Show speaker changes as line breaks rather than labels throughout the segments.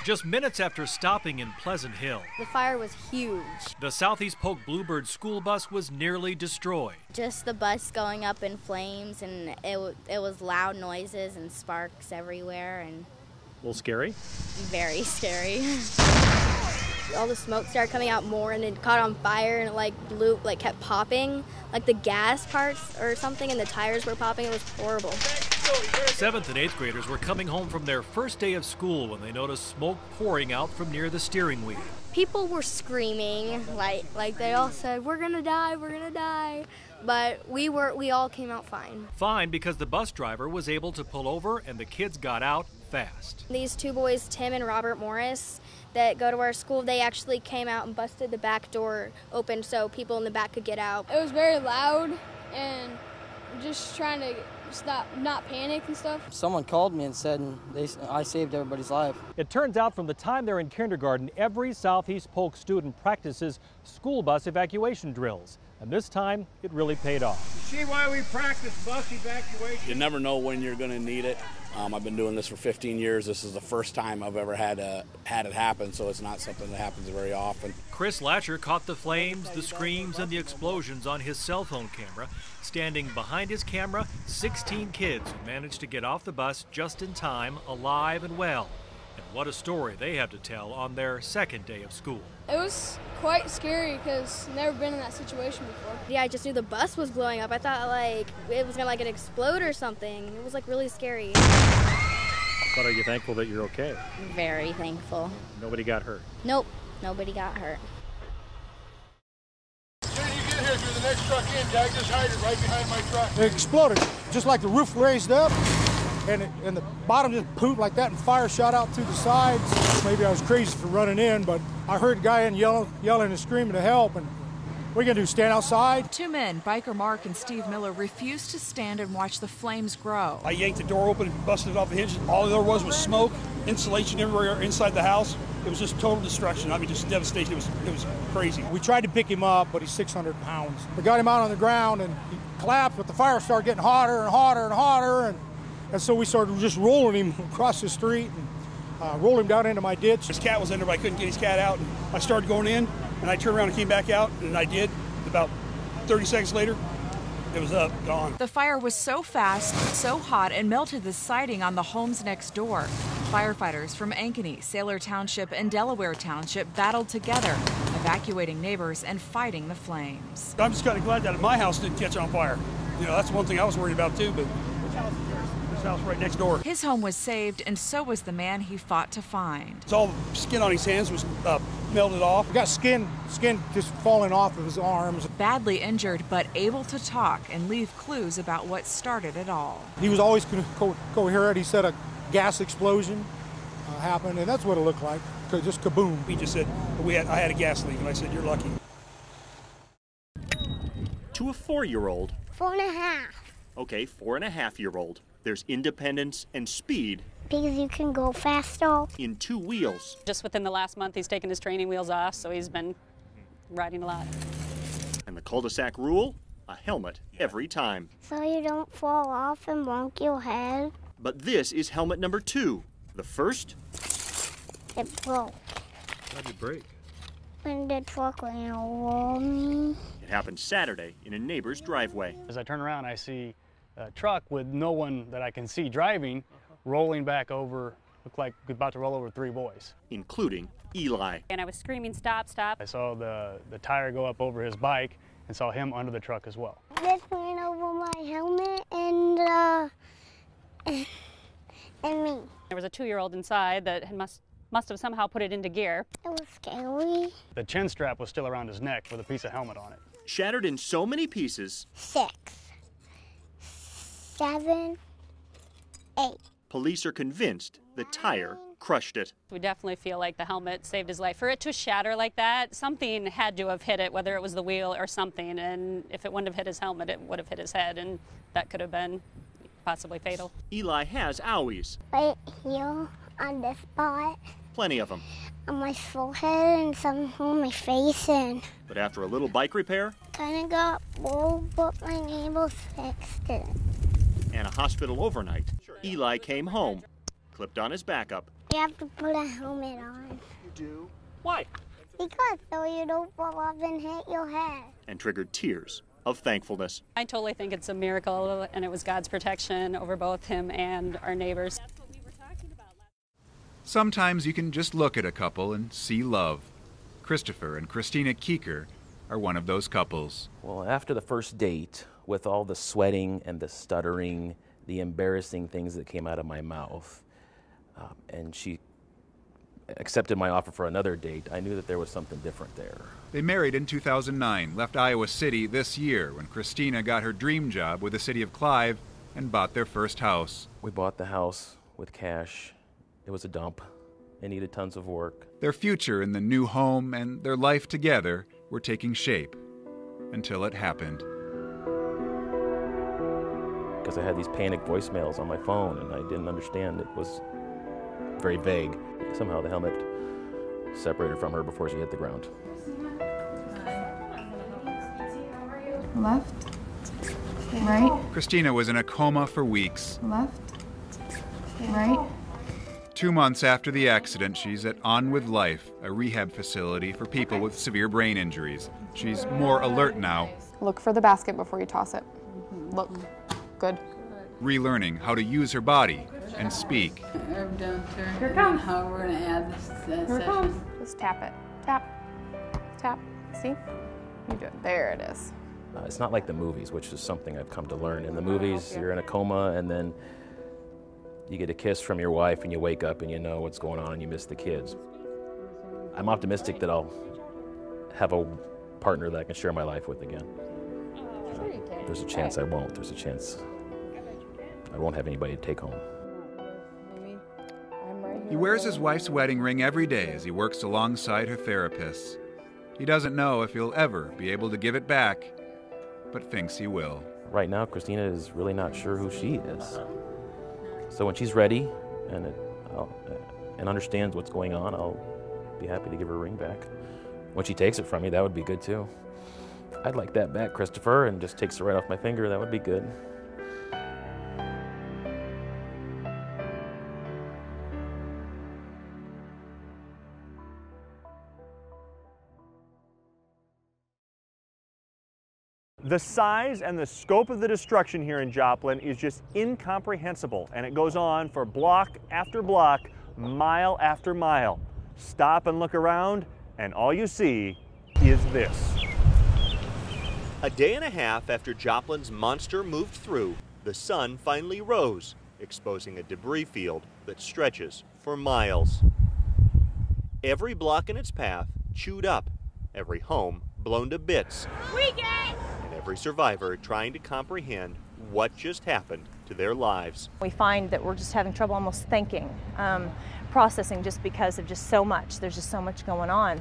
Just minutes after stopping in Pleasant Hill,
The fire was huge.
the Southeast Polk Bluebird school bus was nearly destroyed.
Just the bus going up in flames, and it was loud noises and sparks everywhere, and
A little scary.
very scary. All the smoke started coming out more, and it caught on fire, and it blew, kept popping, like the gas parts or something, and the tires were popping. It was horrible.
7th and 8th graders were coming home from their first day of school when they noticed smoke pouring out from near the steering wheel.
People were screaming, like they all said, "We're gonna die, we're gonna die," but we all came out fine.
Fine because the bus driver was able to pull over and the kids got out fast.
These two boys, Tim and Robert Morris, that go to our school, they actually came out and busted the back door open so people in the back could get out.
It was very loud and just trying to not panic and stuff.
Someone called me and said I saved everybody's life.
It turns out from the time they're in kindergarten, every Southeast Polk student practices school bus evacuation drills. And this time, it really paid off.
See why we practice bus evacuation?
You never know when you're going to need it. I've been doing this for 15 years. This is the first time I've ever had it happen, so it's not something that happens very often.
Chris Latcher caught the flames, the screams, and the explosions on his cell phone camera. Standing behind his camera, 16 kids who managed to get off the bus just in time, alive and well. And what a story they have to tell on their second day of school.
It was quite scary because I've never been in that situation before.
Yeah, I just knew the bus was blowing up. I thought it was gonna explode or something. It was really scary.
But are you thankful that you're okay?
Very thankful.
Nobody got hurt?
Nope, nobody got hurt.
As soon as you get here, do the next truck in, Jack. Just hide it right behind my truck.
It exploded, just like the roof raised up, and the bottom just pooped like that, and fire shot out through the sides. Maybe I was crazy for running in, but I heard a guy in yelling and screaming to help, and what are you gonna do, stand outside?
Two men, Biker Mark and Steve Miller, refused to stand and watch the flames grow.
I yanked the door open and busted it off the hinges. All there was smoke, insulation everywhere inside the house. It was just total destruction. I mean, just devastation. It was crazy.
We tried to pick him up, but he's 600 pounds. We got him out on the ground, and he collapsed, but the fire started getting hotter and hotter and hotter, and so we started just rolling him across the street and rolled him down into my ditch.
His cat was in there, but I couldn't get his cat out. And I started going in, and I turned around and came back out, and I did. About 30 seconds later, it was up, gone.
The fire was so fast, so hot, and melted the siding on the homes next door. Firefighters from Ankeny, Sailor Township, and Delaware Township battled together, evacuating neighbors and fighting the flames.
I'm just kind of glad that my house didn't catch on fire. You know, that's one thing I was worried about too, but this house right next door.
His home was saved, and so was the man he fought to find.
It's all the skin on his hands was melted off.
We got skin just falling off of his arms.
Badly injured, but able to talk and leave clues about what started it all.
He was always coherent. He said a gas explosion happened, and that's what it looked like, just kaboom.
He just said, I had a gas leak, and I said, you're lucky.
To a 4-year-old.
4.5.
Okay, 4.5-year-old. There's independence and speed.
Because you can go faster.
In 2 wheels.
Just within the last month, he's taken his training wheels off, so he's been riding a lot.
And the cul-de-sac rule? A helmet every time.
So you don't fall off and bonk your head.
But this is helmet number 2. The first?
It broke.
How'd it break?
When the truck ran over me.
It happened Saturday in a neighbor's driveway.
As I turn around, I see a truck with no one that I can see driving, rolling back over, looked like about to roll over 3 boys.
Including Eli.
And I was screaming, stop, stop.
I saw the tire go up over his bike and saw him under the truck as well.
This went over my helmet and me.
There was a 2-year-old inside that must have somehow put it into gear.
It was scary.
The chin strap was still around his neck with a piece of helmet on it.
Shattered in so many pieces.
6, 7, 8.
Police are convinced the tire crushed it.
We definitely feel like the helmet saved his life. For it to shatter like that, something had to have hit it, whether it was the wheel or something, and if it wouldn't have hit his helmet, it would have hit his head, and that could have been possibly fatal.
Eli has owies.
Right here on this spot.
Plenty of them.
On my forehead and some on my face, and
But after a little bike repair,
kind of got old, but my neighbors fixed it.
and a hospital overnight, Eli came home, clipped on his backup,
You have to put a helmet on.
You do? Why?
Because so you don't fall off and hit your head.
And triggered tears of thankfulness.
I totally think it's a miracle, and it was God's protection over both him and our neighbors.
Sometimes you can just look at a couple and see love. Christopher and Christina Keeker are one of those couples.
Well, after the first date, with all the sweating and the stuttering, the embarrassing things that came out of my mouth, and she accepted my offer for another date, I knew that there was something different there.
They married in 2009, left Iowa City this year when Christina got her dream job with the city of Clive and bought their first house.
We bought the house with cash. It was a dump. It needed tons of work.
Their future in the new home and their life together were taking shape until it happened.
Because I had these panicked voicemails on my phone and I didn't understand. It was very vague. Somehow the helmet separated from her before she hit the ground.
Left, right.
Christina was in a coma for weeks.
Left, right.
2 months after the accident, she's at On With Life, a rehab facility for people with severe brain injuries. She's more alert now.
Look for the basket before you toss it. Look. Good.
Relearning how to use her body and speak.
Here it comes.
How we're going to add this
Here it comes. Just tap it. Tap. Tap. See? You do it. There it is.
It's not like the movies, which is something I've come to learn. In the movies, you're in a coma and then you get a kiss from your wife and you wake up and you know what's going on and you miss the kids. I'm optimistic that I'll have a partner that I can share my life with again. There's a chance I won't. There's a chance I won't have anybody to take home.
He wears his wife's wedding ring every day as he works alongside her therapists. He doesn't know if he'll ever be able to give it back, but thinks he will.
Right now, Christina is really not sure who she is. So when she's ready and understands what's going on, I'll be happy to give her a ring back. When she takes it from me, that would be good too. I'd like that back, Christopher, and just takes it right off my finger. That would be good.
The size and the scope of the destruction here in Joplin is just incomprehensible, and it goes on for block after block, mile after mile. Stop and look around, and all you see is this. A day and a half after Joplin's monster moved through, the sun finally rose, exposing a debris field that stretches for miles. Every block in its path chewed up, every home blown to bits. And every survivor trying to comprehend what just happened to their lives.
We find that we're just having trouble almost thinking, processing, just because of just so much. There's just so much going on.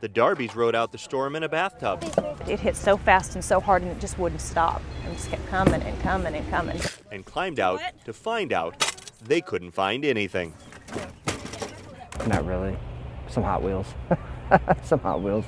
The Darbys rode out the storm in a bathtub.
It hit so fast and so hard and it just wouldn't stop. It just kept coming and coming and coming.
And climbed out to find out they couldn't find anything.
Not really. Some Hot Wheels. Some Hot Wheels.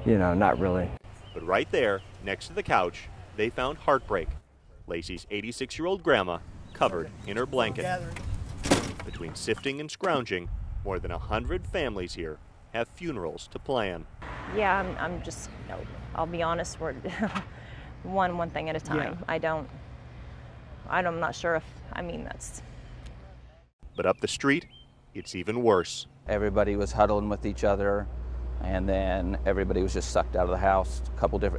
You know, not really.
But right there, next to the couch, they found heartbreak. Lacey's 86-year-old grandma covered in her blanket. Between sifting and scrounging, more than 100 families here have funerals to plan.
Yeah, I'm just, I'll be honest, we're one thing at a time. Yeah. I'm not sure if, that's.
But up the street, it's even worse.
Everybody was huddling with each other, and then everybody was just sucked out of the house.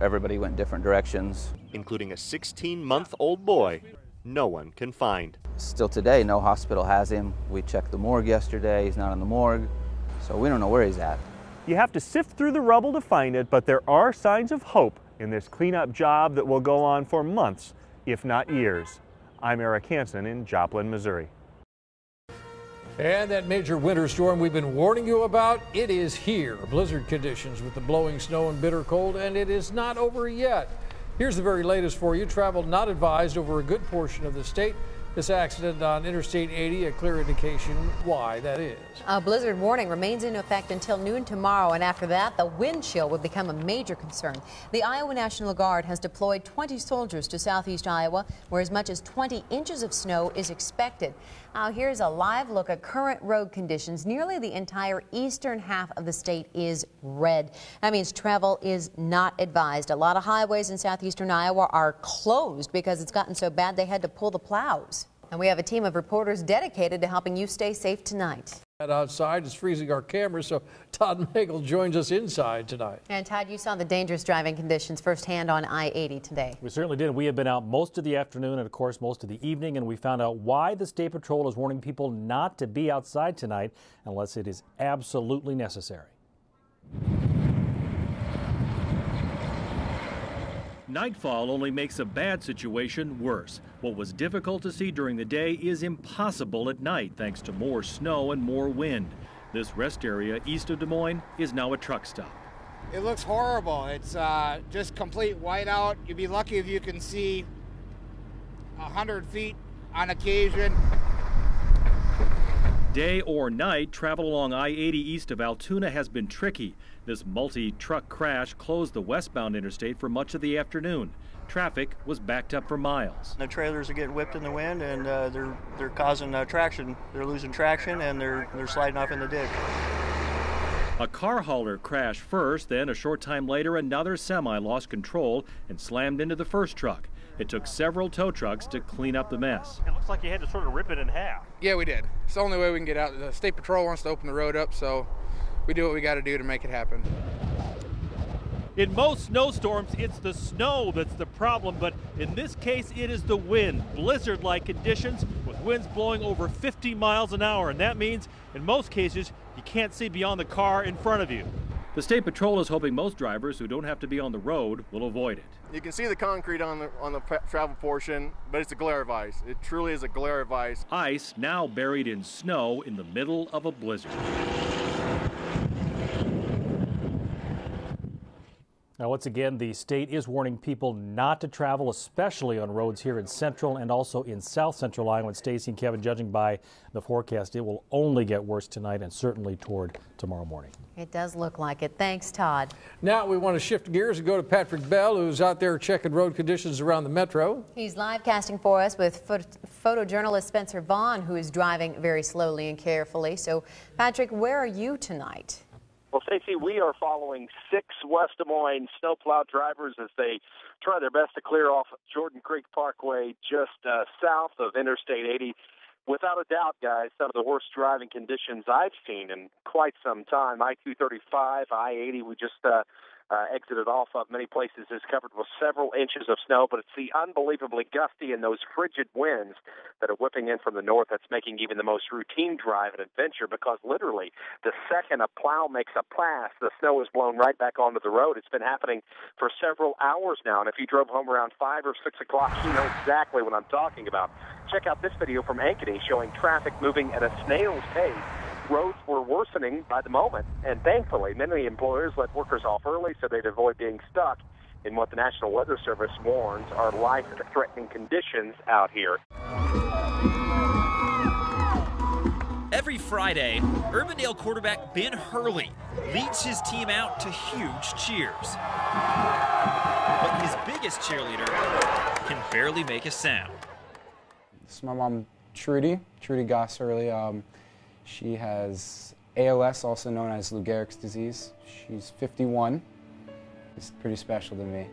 Everybody went different directions.
Including a 16-month-old boy no one can find.
Still today, no hospital has him. We checked the morgue yesterday. He's not in the morgue, so we don't know where he's at.
You have to sift through the rubble to find it, but there are signs of hope in this cleanup job that will go on for months, if not years. I'm Eric Hansen in Joplin, Missouri.
And that major winter storm we've been warning you about, it is here. Blizzard conditions with the blowing snow and bitter cold, and it is not over yet. Here's the very latest for you. Travel not advised over a good portion of the state. This accident on Interstate 80, a clear indication why that is.
A blizzard warning remains in effect until noon tomorrow, and after that, the wind chill will become a major concern. The Iowa National Guard has deployed 20 soldiers to southeast Iowa, where as much as 20 inches of snow is expected. Now, here's a live look at current road conditions. Nearly the entire eastern half of the state is red. That means travel is not advised. A lot of highways in southeastern Iowa are closed because it's gotten so bad they had to pull the plows. And we have a team of reporters dedicated to helping you stay safe tonight.
Outside is freezing our cameras, so Todd Magel joins us inside tonight.
And Todd, you saw the dangerous driving conditions firsthand on I-80 today.
We certainly did. We have been out most of the afternoon and, of course, most of the evening, and we found out why the State Patrol is warning people not to be outside tonight unless it is absolutely necessary. Nightfall only makes a bad situation worse. What was difficult to see during the day is impossible at night thanks to more snow and more wind. This rest area east of Des Moines is now a truck stop.
It looks horrible. It's just complete whiteout. You'd be lucky if you can see 100 feet on occasion.
Day or night, travel along I-80 east of Altoona has been tricky. This multi-truck crash closed the westbound interstate for much of the afternoon. Traffic was backed up for miles.
The trailers are getting whipped in the wind, and they're causing traction. They're losing traction, and they're sliding off in the ditch.
A car hauler crashed first, then a short time later, another semi lost control and slammed into the first truck. It took several tow trucks to clean up the mess.
It looks like you had to sort of rip it in half.
Yeah, we did. It's the only way we can get out. The State Patrol wants to open the road up, so we do what we got to do to make it happen.
In most snowstorms, it's the snow that's the problem, but in this case, it is the wind. Blizzard-like conditions with winds blowing over 50 miles an hour, and that means, in most cases, you can't see beyond the car in front of you.
The State Patrol is hoping most drivers who don't have to be on the road will avoid it.
You can see the concrete on the travel portion, but it's a glare of ice. It truly is a glare of ice.
Ice now buried in snow in the middle of a blizzard. Now, once again, the state is warning people not to travel, especially on roads here in central and also in south central Iowa. And Stacy and Kevin, judging by the forecast, it will only get worse tonight and certainly toward tomorrow morning.
It does look like it. Thanks, Todd.
Now we want to shift gears and go to Patrick Bell, who's out there checking road conditions around the metro.
He's live casting for us with photojournalist Spencer Vaughn, who is driving very slowly and carefully. So, Patrick, where are you tonight?
Well, Stacey, we are following 6 West Des Moines snowplow drivers as they try their best to clear off Jordan Creek Parkway just south of Interstate 80. Without a doubt, guys, some of the worst driving conditions I've seen in quite some time. I-235, I-80, we just exited off of. Many places is covered with several inches of snow, but it's the unbelievably gusty and those frigid winds that are whipping in from the north that's making even the most routine drive an adventure, because literally the second a plow makes a pass, the snow is blown right back onto the road. It's been happening for several hours now, and if you drove home around 5 or 6 o'clock, you know exactly what I'm talking about. Check out this video from Ankeny showing traffic moving at a snail's pace. Roads were worsening by the moment, and thankfully many employers let workers off early so they'd avoid being stuck in what the National Weather Service warns are life-threatening conditions out here.
Every Friday, Urbandale quarterback Ben Hurley leads his team out to huge cheers. But his biggest cheerleader can barely make a sound.
This is my mom, Trudy Goss Hurley. She has ALS, also known as Lou Gehrig's disease. She's 51. It's pretty special to me.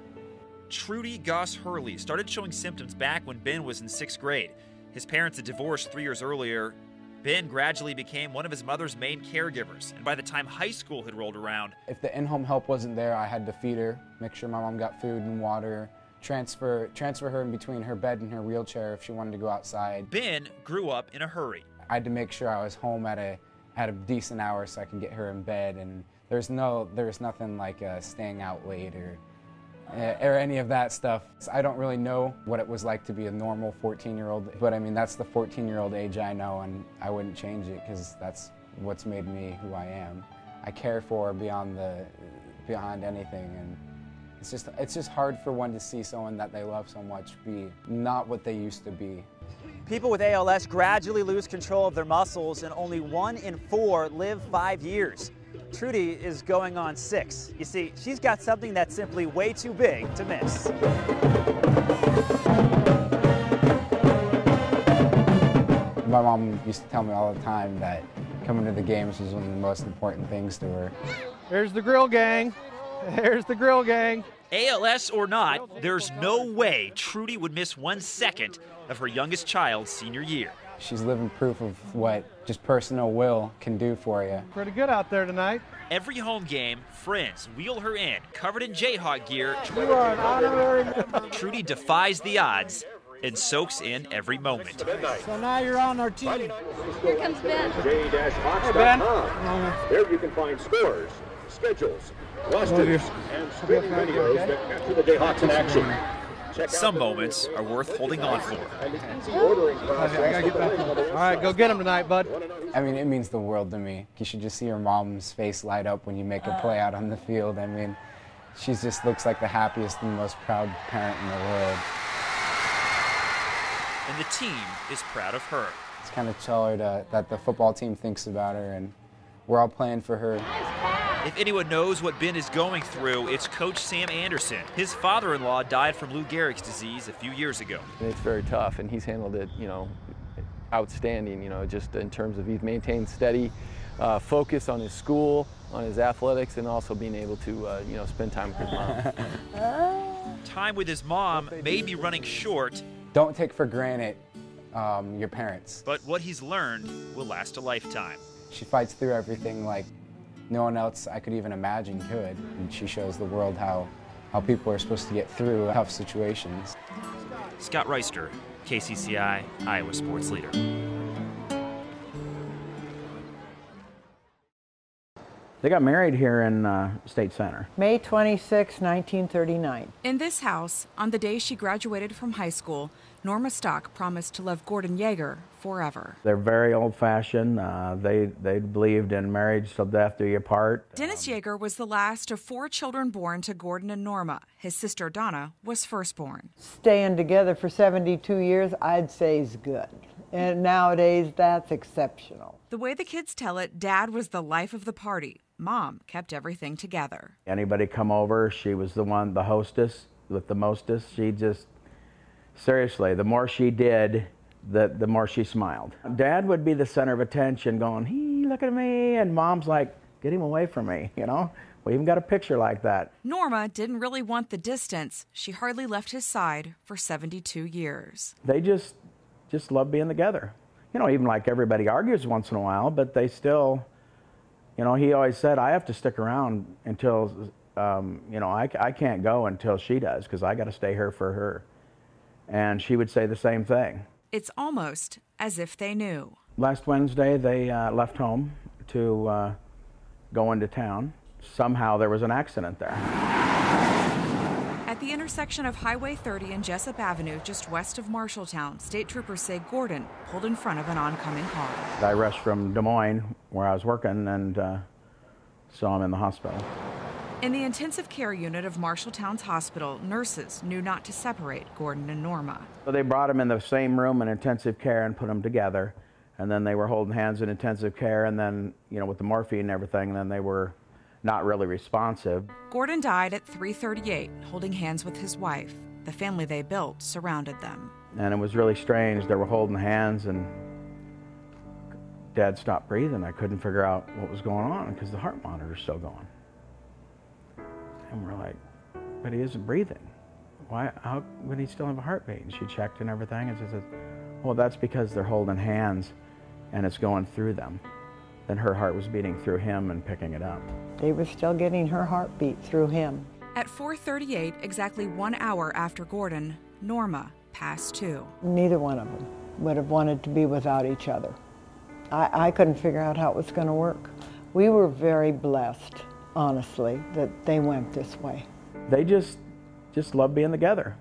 Trudy Goss Hurley started showing symptoms back when Ben was in 6th grade. His parents had divorced 3 years earlier. Ben gradually became one of his mother's main caregivers, and by the time high school had rolled around,
if the in-home help wasn't there, I had to feed her, make sure my mom got food and water, transfer her in between her bed and her wheelchair if she wanted to go outside.
Ben grew up in a hurry.
I had to make sure I was home at a decent hour so I can get her in bed, and there's nothing like staying out late or any of that stuff. I don't really know what it was like to be a normal 14-year-old, but I mean, that's the 14-year-old age I know, and I wouldn't change it because that's what's made me who I am. I care for her beyond anything, and it's just hard for one to see someone that they love so much be not what they used to be.
People with ALS gradually lose control of their muscles, and only 1 in 4 live 5 years. Trudy is going on 6. You see, she's got something that's simply way too big to miss.
My mom used to tell me all the time that coming to the games was one of the most important things to her.
There's the grill gang. There's the grill gang.
ALS or not, there's no way Trudy would miss 1 second of her youngest child's senior year.
She's living proof of what just personal will can do for you.
Pretty good out there tonight.
Every home game, friends wheel her in, covered in Jayhawk gear.
You are an honorary member.
Trudy defies the odds and soaks in every moment.
So now you're on our team.
Here comes Ben.
Hey, Ben.
There you can find scores, schedules, rosters, and streaming videos that capture the Jayhawks in action.
Some moments are worth holding on for.
All right, go get him tonight, bud.
I mean, it means the world to me. You should just see her mom's face light up when you make a play out on the field. I mean, she just looks like the happiest and most proud parent in the world.
And the team is proud of her.
It's kind of tell her that the football team thinks about her, and we're all playing for her.
If anyone knows what Ben is going through, it's Coach Sam Anderson. His father-in-law died from Lou Gehrig's disease a few years ago.
It's very tough, and he's handled it, outstanding, just in terms of he's maintained steady focus on his school, on his athletics, and also being able to, spend time with his mom.
Time with his mom may be running short.
Don't take for granted your parents.
But what he's learned will last a lifetime.
She fights through everything like no one else I could even imagine could. And she shows the world how people are supposed to get through tough situations.
Scott Reister, KCCI, Iowa Sports Leader.
They got married here in State Center.
May 26, 1939.
In this house, on the day she graduated from high school, Norma Stock promised to love Gordon Yeager forever.
They're very old-fashioned. They believed in marriage till death do you part.
Dennis Yeager was the last of 4 children born to Gordon and Norma. His sister Donna was firstborn.
Staying together for 72 years, I'd say is good. And nowadays, that's exceptional.
The way the kids tell it, Dad was the life of the party. Mom kept everything together.
Anybody come over, she was the hostess with the mostest. She just, seriously, the more she did, the more she smiled. Dad would be the center of attention going, hey, look at me. And Mom's like, get him away from me, We even got a picture like that.
Norma didn't really want the distance. She hardly left his side for 72 years.
They just love being together. Even like everybody argues once in a while, but they still, he always said, I have to stick around until, I can't go until she does because I got to stay here for her. And she would say the same thing.
It's almost as if they knew.
Last Wednesday, they left home to go into town. Somehow there was an accident there.
At the intersection of Highway 30 and Jessup Avenue, just west of Marshalltown, state troopers say Gordon pulled in front of an oncoming car.
I rushed from Des Moines, where I was working, and saw him in the hospital.
In the intensive care unit of Marshalltown's hospital, nurses knew not to separate Gordon and Norma.
So they brought him in the same room in intensive care and put them together, and then they were holding hands in intensive care, and then, with the morphine and everything, and then they were not really responsive.
Gordon died at 3:38, holding hands with his wife. The family they built surrounded them.
And it was really strange. They were holding hands, and Dad stopped breathing. I couldn't figure out what was going on because the heart monitor's still going. And we're like, but he isn't breathing. Why? How would he still have a heartbeat? And she checked and everything, and she said, well, that's because they're holding hands, and it's going through them. Then her heart was beating through him and picking it up.
They were still getting her heartbeat through him.
At 4:38, exactly 1 hour after Gordon, Norma passed too.
Neither one of them would have wanted to be without each other. I couldn't figure out how it was going to work. We were very blessed, honestly, that they went this way.
They just love being together.